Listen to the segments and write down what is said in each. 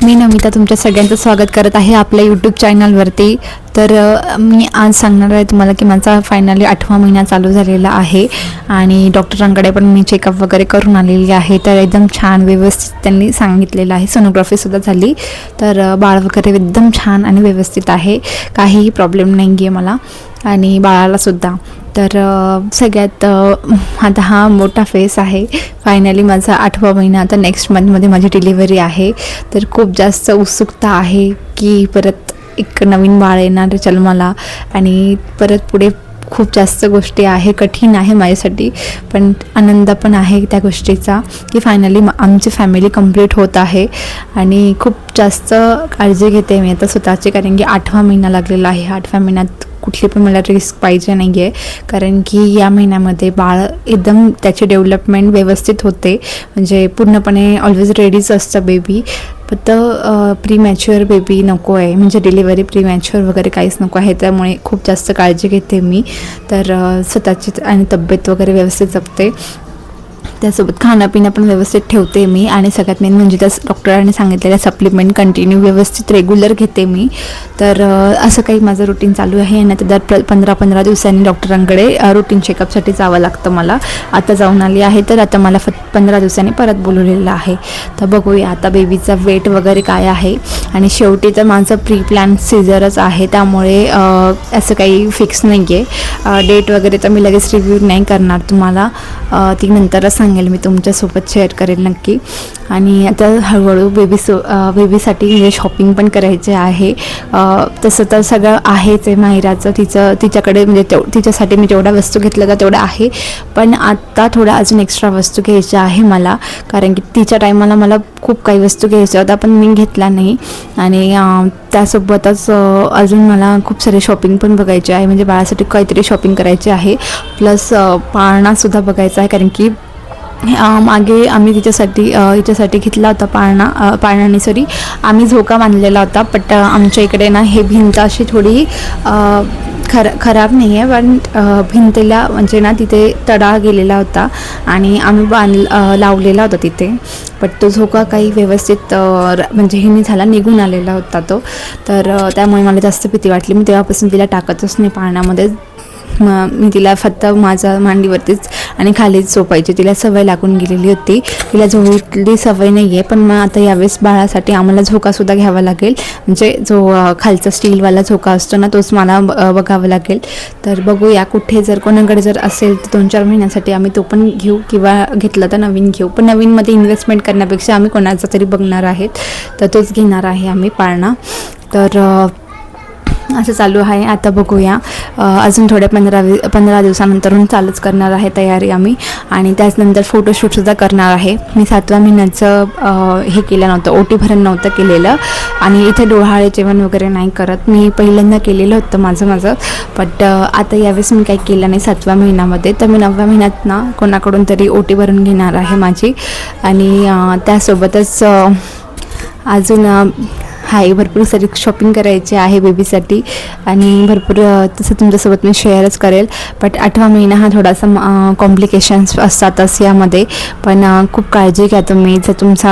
मी नमिता तुमच्या सगळ्यांचं स्वागत करत आहे आपल्या यूट्यूब चॅनलवरती। तर मी आज सांगणार आहे तुम्हाला की माझा फायनली 8वा महिना चालू झालेला आहे आणि डॉक्टरांकडे पण मी चेकअप वगैरे करून आलेली आहे। तर एकदम छान व्यवस्थित त्यांनी सांगितलेलं आहे, सोनोग्राफीसुद्धा झाली। तर बाळ वगैरे एकदम छान आणि व्यवस्थित आहे, काहीही प्रॉब्लेम नाही आहे मला आणि बाळालासुद्धा। तर सगळ्यात आता हा मोठा फेस आहे, फायनली माझा 8वा महिना, आता नेक्स्ट मंथमध्ये माझी डिलिव्हरी आहे। तर खूप जास्त उत्सुकता आहे की परत एक नवीन बाळ येणार जन्माला आणि परत पुढे खूप जास्त गोष्टी आहे, कठीण आहे माझ्यासाठी, पण आनंद पण आहे त्या गोष्टीचा की फायनली आमची फॅमिली कंप्लीट होत आहे। आणि खूप जास्त काळजी घेते मी आता स्वतःची, कारण की 8वा महिना लागलेला आहे। 8व्या महिन्यात कुठली पण मला रिस्क पाहिजे नाही आहे, कारण की या महिन्यामध्ये बाळ एकदम त्याची डेव्हलपमेंट व्यवस्थित होते, म्हणजे पूर्णपणे ऑलवेज रेडीच असतं बेबी। फक्त प्रीमॅच्युअर बेबी नको आहे, म्हणजे डिलिव्हरी प्रीमॅच्युअर वगैरे काहीच नको आहे, त्यामुळे खूप जास्त काळजी घेते मी। तर स्वतःची आणि तब्येत वगैरे व्यवस्थित जपते, त्यासोबत खाणंपिणं पण व्यवस्थित ठेवते मी आणि सगळ्यात मेन म्हणजे त्या डॉक्टरांनी सांगितलेल्या सप्लिमेंट कंटिन्यू व्यवस्थित रेग्युलर घेते मी। तर असं काही माझं रुटीन चालू आहे आणि आता दर 15-15 दिवसांनी डॉक्टरांकडे रुटीन चेकअपसाठी जावं लागतं मला। आता जाऊन आली आहे, तर आता मला 15 दिवसांनी परत बोलवलेलं आहे। तर बघूया आता बेबीचा वेट वगैरे काय आहे। आणि शेवटी तर माझं प्री प्लॅन सीझरच आहे, त्यामुळे असं काही फिक्स नाही आहे डेट वगैरे, तर मी लगेच रिव्ह्यू नाही करणार तुम्हाला, ती नंतरच सांगेल मी तुमच्यासोबत शेअर करेल नक्की। आणि आता हळूहळू बेबीसाठी म्हणजे शॉपिंग पण करायचे आहे। तसं तर सगळं आहेच आहे माहिराचं, तिच्याकडे म्हणजे तिच्यासाठी मी जेवढ्या वस्तू घेतल्या तर तेवढ्या आहे, पण आता थोड्या अजून एक्स्ट्रा वस्तू घ्यायच्या आहे मला, कारण की तिच्या टायमाला मला खूप काही वस्तू घ्यायच्या होत्या पण मी घेतल्या नाही। आणि त्यासोबतच अजून मला खूप सारे शॉपिंग पण बघायचे आहे, म्हणजे बाळासाठी काहीतरी शॉपिंग करायची आहे, प्लस पाळणासुद्धा बघायचा आहे, कारण की मागे आम्ही हिच्यासाठी घेतला होता पाळणाने सॉरी आम्ही झोका बांधलेला होता, बट आमच्या इकडे ना हे भिंत अशी थोडी खराब नाही आहे, पण भिंतीला म्हणजे ना तिथे तडा गेलेला होता आणि आम्ही लावलेला होता तिथे, बट तो झोका काही व्यवस्थित म्हणजे हे नाही झाला, निघून आलेला होता तो। तर त्यामुळे मला जास्त भीती वाटली, मी तेव्हापासून तिला टाकतच नाही पाळण्यामध्ये। मी तिला फक्त माझ्या मांडीवरतीच आणि खालीच झोपायची, तिला सवय लागून गेलेली होती, तिला झोपली सवय नाही आहे। पण मग आता यावेळेस बाळासाठी आम्हाला झोकासुद्धा घ्यावा लागेल, म्हणजे जो खालचा स्टीलवाला झोका असतो ना तोच मला बघावा लागेल। तर बघूया कुठे जर कोणाकडे जर असेल तर 2-4 महिन्यासाठी आम्ही तो पण घेऊ, किंवा घेतला तर नवीन घेऊ, पण नवीनमध्ये इन्व्हेस्टमेंट करण्यापेक्षा आम्ही कोणाचा तरी बघणार आहेत, तर तोच घेणार आहे आम्ही पाळणा। तर असं चालू आहे। आता बघूया अजून थोड्या 15 दिवसानंतरून चालूच करणार आहे तयारी आम्ही, आणि त्याचनंतर फोटोशूटसुद्धा करणार आहे। मी 7व्या महिन्याचं हे केलं नव्हतं, ओटी भरण नव्हतं केलेलं, आणि इथे डोहाळे जेवण वगैरे नाही करत, मी पहिल्यांदा केलेलं होतं माझं, बट आता यावेळेस मी काही केलं नाही 7व्या महिन्यामध्ये। तर मी 9व्या महिन्यात ना कोणाकडून तरी ओटी भरून घेणार आहे माझी, आणि त्यासोबतच अजून भरपूर सारी शॉपिंग करायची आहे बेबीसाठी, आणि भरपूर तसं तुमच्यासोबत मी शेअरच करेल। बट 8वा महिना हा थोडासा कॉम्प्लिकेशन्स असतातच यामध्ये, पण खूप काळजी घ्या तुम्ही। जर तुमचा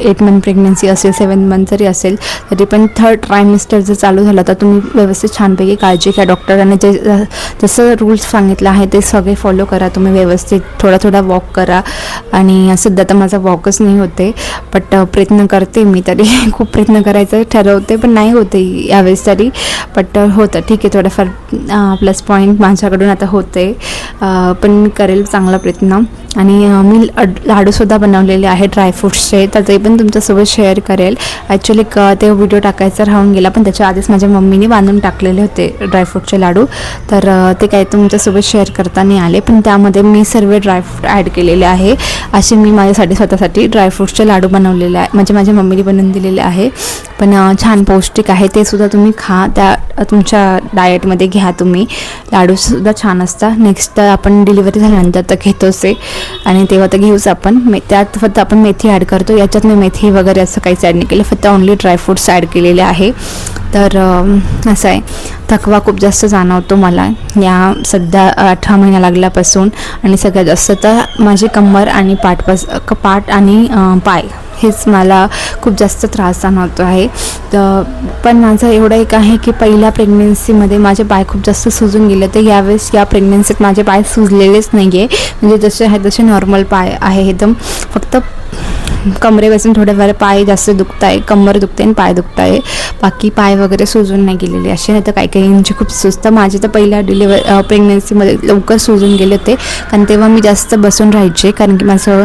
8 मंथ प्रेग्नन्सी असेल, 7 मंथ जरी असेल, तरी पण 3rd ट्रायमिस्टर जर चालू झाला तर तुम्ही व्यवस्थित छानपैकी काळजी घ्या। डॉक्टरांनी जसं रूल्स सांगितलं आहे ते सगळे फॉलो करा तुम्ही व्यवस्थित, थोडा वॉक करा। आणि सध्या तर माझा वॉकच नाही होते, बट प्रयत्न करते मी, तरी खूप प्रयत्न करायचा ठरवते पण नाही होते यावेळेस तरी, बट होतं ठीक आहे, थोडाफार प्लस पॉईंट माझ्याकडून आता होते, पण मी करेल चांगला प्रयत्न। आणि मी लाडूसुद्धा बनवलेले आहे ड्रायफ्रूट्सचे, तर ते पण तुमच्यासोबत शेअर करेल। ॲक्च्युली ते व्हिडिओ टाकायचा राहून गेला, पण त्याच्या आधीच माझ्या मम्मीने बांधून टाकलेले होते ड्रायफ्रूटचे लाडू, तर ते काही तुमच्यासोबत शेअर करता नाही आले, पण त्यामध्ये मी सर्व ड्रायफ्रूट ॲड केलेले आहे। असे मी माझ्यासाठी स्वतःसाठी ड्रायफ्रूटचे लाडू बनवलेले आहे, म्हणजे माझ्या मम्मीने बनवून दिलेले आहे, पण छान पौष्टिक आहे, ते सुद्धा तुम्ही खा, त्या तुमच्या डाएटमध्ये घ्या तुम्ही, लाडूसुद्धा छान असतात। नेक्स्ट आपण डिलिव्हरी झाल्यानंतर तर घेतोच आहे, आणि तेव्हा तर घेऊच आपण, त्यात फक्त आपण मेथी ॲड करतो, याच्यात मी मेथी वगैरे असं काहीच ॲड नाही केलं, फक्त ओन्ली ड्रायफ्रूट्स ॲड केलेले आहे। तर असं आहे, थकवा खूप जास्त जाणवतो मला या सध्या 8 महिना लागल्यापासून, आणि सगळ्यात जास्त तर माझी कंबर आणि पाठ आणि पाय हेच मला खूप जास्त त्रास जाणवतो आहे. तर पण माझं एवढं एक आहे की पहिल्या प्रेग्नेन्सीमध्ये माझे पाय खूप जास्त सुजून गेले. तर यावेळेस या प्रेग्नेन्सीत माझे पाय सुजलेलेच नाही आहे. म्हणजे जसे आहे तसे नॉर्मल पाय आहे एकदम. फक्त कमरेपासून थोडेफार पाय जास्त दुखत आहे, कंबर दुखते आणि पाय दुखत आहे. बाकी पाय वगैरे सुजून नाही गेलेले. असे नाही तर काही काहींची खूप सुजतं. माझे तर पहिल्या प्रेग्नेन्सीमध्ये लवकर सुजून गेले होते, कारण तेव्हा मी जास्त बसून राहायचे. कारण की माझं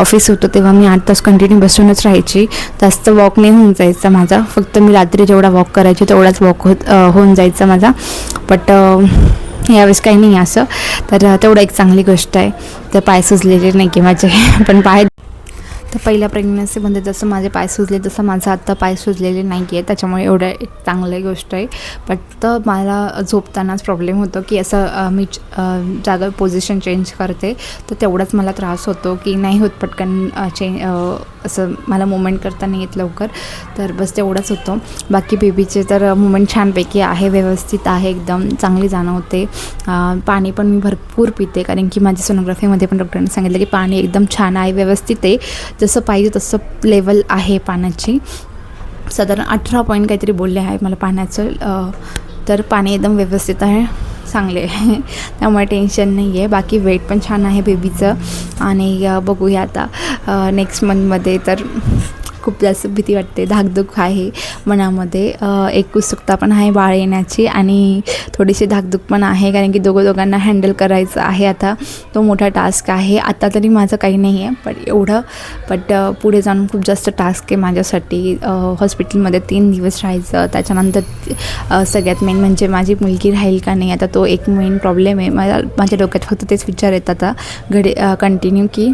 ऑफिस होतं तेव्हा मी 8 तास कंटिन्यू बसूनच राहायची. जास्त वॉक नाही होऊन जायचा माझा. फक्त मी रात्री जेवढा वॉक करायची तेवढाच वॉक होऊन जायचा माझा. बट यावेळेस काही नाही असं. तर तेवढं एक चांगली गोष्ट आहे. तर पाय सुजलेले नाही की माझे पण पाय. तर पहिल्या प्रेग्नन्सीमध्ये जसं माझे पाय सुजले तसं माझं आत्ता पाय सुजलेले नाही आहे. त्याच्यामुळे एवढं एक चांगली गोष्ट आहे. बट मला झोपतानाच प्रॉब्लेम होतो की असं मी जागा पोझिशन चेंज करते तर तेवढाच मला त्रास होतो की नाही होत पटकन असं मला मुवमेंट करता नाही येत लवकर. तर बस तेवढंच होतं. बाकी बेबीचे तर मुवमेंट छानपैकी आहे, व्यवस्थित आहे, एकदम चांगली जाणवते. पाणी पण मी भरपूर पिते, कारण की माझी सोनोग्राफीमध्ये पण डॉक्टरांनी सांगितलं की पाणी एकदम छान आहे, व्यवस्थित आहे, जसं पाहिजे तसं लेवल आहे पाण्याची. साधारण 18 पॉईंट काहीतरी बोलले आहे मला पाण्याचं. तर पाणी एकदम व्यवस्थित आहे, चांगले आहे, त्यामुळे टेन्शन नाही आहे. बाकी वेट पण छान आहे बेबीचं. आणि बघूया आता नेक्स्ट मंथमध्ये. तर खूप जास्त भीती वाटते, धाकधूक आहे मनामध्ये, एक उत्सुकता पण आहे बाळ येण्याची आणि थोडीशी धाकधूक पण आहे, कारण की दोघांना हँडल करायचं आहे. आता तो मोठा टास्क आहे. आता तरी माझं काही नाही आहे बट पुढे जाऊन खूप जास्त टास्क आहे माझ्यासाठी. हॉस्पिटलमध्ये 3 दिवस राहायचं, त्याच्यानंतर सगळ्यात मेन म्हणजे माझी मुलगी राहील का नाही. आता तो एक मेन प्रॉब्लेम आहे. माझ्या डोक्यात फक्त तेच विचार येतात आता कंटिन्यू की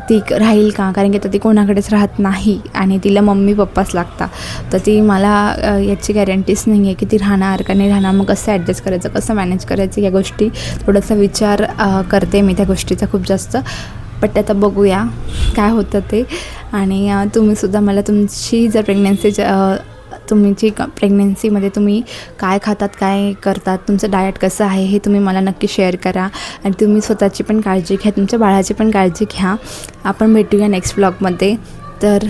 ती राहील का, कारण की आता ती कोणाकडेच राहत नाही आणि तिला मम्मी पप्पाच लागतात. तर ती मला याची गॅरंटीच नाही आहे की ती राहणार का नाही राहणार. मग कसं ॲडजस्ट करायचं, कसं मॅनेज करायचं, या गोष्टी थोडासा विचार करते मी त्या गोष्टीचा खूप जास्त. बट आता बघूया काय होतं ते. आणि तुम्हीसुद्धा मला तुमची जर तुमची प्रेग्नन्सीमध्ये तुम्ही काय खातात, काय करतात, तुमचं डाएट कसं आहे हे तुम्ही मला नक्की शेअर करा. आणि तुम्ही स्वतःची पण काळजी घ्या, तुमच्या बाळाची पण काळजी घ्या. आपण भेटूया नेक्स्ट व्लॉगमध्ये. तर